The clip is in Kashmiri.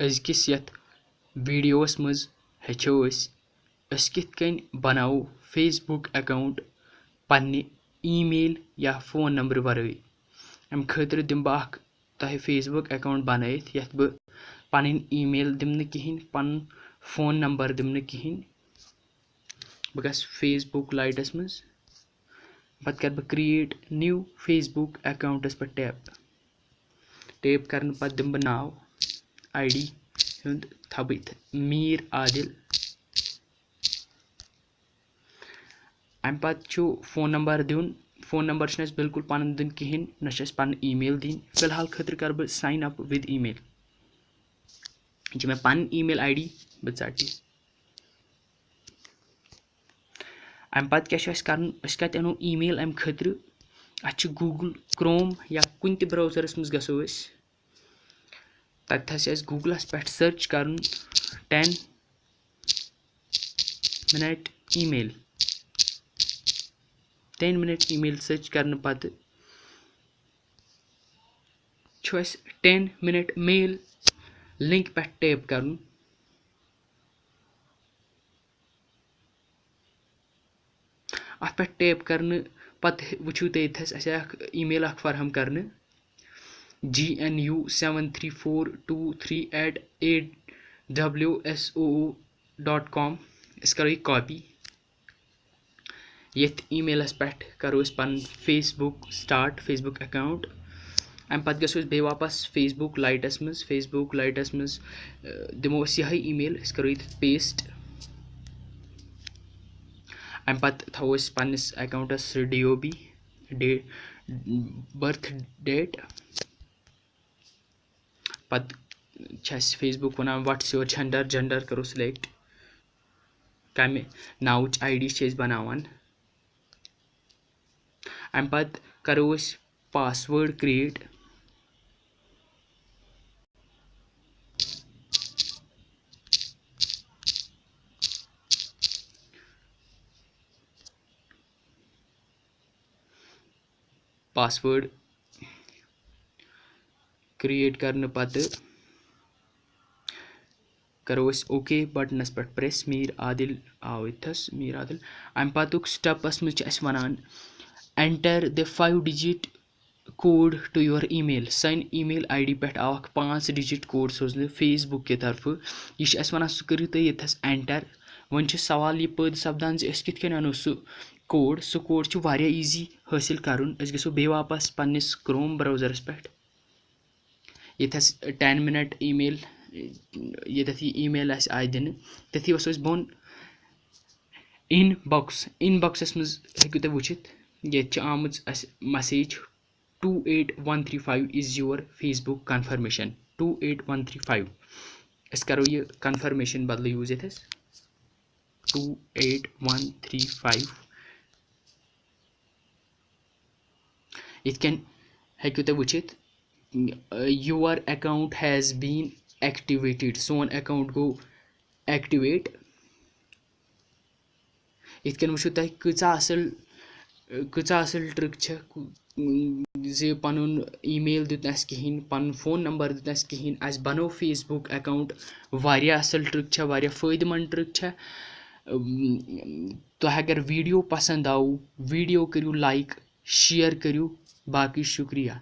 أزکِس یَتھ ویٖڈیوَس منٛز ہیٚچھو أسۍ کِتھ کٔنۍ بناوو فیس بُک اٮ۪کاوُنٛٹ پنٛنہِ ای میل یا فون نمبرٕ ورٲے. اَمہِ خٲطرٕ دِمہٕ بہٕ اکھ تۄہہِ فیس بُک اٮ۪کاوُنٛٹ بنٲیِتھ یَتھ بہٕ پنٕنۍ ای میل دِمہٕ نہٕ کِہیٖنۍ پنُن فون نمبر دِمہٕ نہٕ کِہیٖنۍ. بہٕ گژھٕ فیس بُک لایٹس منٛز پتہٕ کرٕ بہٕ کریٹ نِو فیس بُک اٮ۪کاوُنٛٹس پٮ۪ٹھ ٹیپ کرنہٕ پتہٕ دِمہٕ بہٕ ناو آی ڈی ہُنٛد تھاو بہٕ میٖر عادِل. اَمہِ پتہٕ چھُ فون نمبر دیُن. فون نمبر چھُنہٕ اَسہِ بِلکُل پنُن دیُن کِہیٖنۍ نہ چھِ اَسہِ پنٕنۍ ای میل دِنۍ. فِلحال خٲطرٕ کرٕ بہٕ ساین اپ وِد ای میل. یہِ چھِ مےٚ پنٕنۍ ای میل آی ڈی بہٕ ژٹہٕ. اَمہِ پتہٕ کیٛاہ چھُ اَسہِ کرُن أسۍ کتہِ اَنو ای میل اَمہِ خٲطرٕ اَسہِ چھُ گوٗگل کروم یا کُنہِ تہِ براوزرس منٛز گژھو أسۍ تتہِ چھِ اَسہِ گوٗگلس پٮ۪ٹھ سٔرٕچ کرُن 10 مِنٹ ای میل. 10 مِنٹ ای میل سٔرٕچ کرنہٕ پتہٕ چھُ اَسہِ 10 مِنٹ میل لِنک پٮ۪ٹھ ٹیپ کرُن. اَتھ پٮ۪ٹھ ٹیپ کرنہٕ پتہٕ وٕچھِو تُہۍ ییٚتھس اَسہِ اکھ ای میل اکھ فراہم کرنہٕ GNU73423@awso.com. أسۍ کرو یہِ کاپی. ییٚتھۍ ای میلس پٮ۪ٹھ کرو أسۍ پنُن Facebook start Facebook account. اَمہِ پتہٕ گژھو أسۍ بیٚیہِ واپس فیس بُک لایٹس منٛز دِمو أسۍ یِہے ای میل أسۍ کرو ییٚتہِ پیسٹ. اَمہِ پتہٕ تھاوو أسۍ پننِس اٮ۪کاوُنٛٹس DOB بٔرتھ ڈیٹ. پتہٕ چھِ اَسہِ فیس بُک ونان وٹٕس یور جنڈر کرو سِلیکٹ. کمہِ ناوٕچ آی ڈی چھِ أسۍ بناوان. اَمہِ پتہٕ کرو أسۍ پاس وٲڈ کریٹ. پاس وٲڈ کریٹ کرنہٕ پتہٕ کرو أسۍ او کے بٹنس پٮ۪ٹھ پریس. میٖر عادِل آو ییٚتھس میٖر عادِل. اَمہِ پتُک سٹیپس منٛز چھِ اَسہِ وَنان enter the 5 digit code to your email. سانہِ ای میل آی ڈی پٮ۪ٹھ آو اکھ 5 ڈِجِٹ کوڈ سوزنہٕ فیس بُک کہِ طرفہٕ. یہِ چھِ اَسہِ وَنان سُہ کٔرِو تُہۍ ییٚتھس اٮ۪نٹر. وۄنۍ چھُ سوال یہِ پٲدٕ سپدان زِ أسۍ کِتھ کٔنۍ اَنو سُہ کوڈ چھُ واریاہ ایٖزی حٲصِل کرُن. أسۍ گژھو بیٚیہِ واپس پننِس کروم براوزرس پٮ۪ٹھ ییٚتھس 10 مِنٹ ای میل ییٚتٮ۪تھ یہِ ای میل اَسہِ آیہِ دِنہٕ تٔتھی وَسو أسۍ بۄن اِن بۄکسس منٛز ہیٚکِو تُہۍ وٕچھِتھ ییٚتہِ چھِ آمٕژ اَسہِ message 28135 is your Facebook confirmation 28135. أسۍ کرو یہِ کنفرمیشن بدلہٕ یوٗز ییٚتھس 28135. یِتھ کٔنۍ ہیٚکِو تُہۍ وٕچھِتھ یور اٮ۪کاوُنٛٹ ہیز بیٖن ایکٹِویٹِڈ. سون اٮ۪کاوُنٛٹ گوٚو ایکٹِویٹ. یِتھ کٔنۍ وٕچھِو تۄہہِ کۭژاہ اَصٕل ٹرک چھےٚ زِ پنُن ای میل دیُت نہٕ اَسہِ کِہیٖنۍ پنُن فون نمبر دیُت نہٕ اَسہِ کِہیٖنۍ اَسہِ بنوو فیس بُک اٮ۪کاوُنٛٹ. واریاہ اَصٕل ٹرک چھےٚ واریاہ فٲیدٕ منٛد ٹرک چھےٚ. تۄہہِ اگر ویٖڈیو پسنٛد آوُ ویٖڈیو کٔرِو لایک شِیر کٔرِو. باقٕے شُکریہ.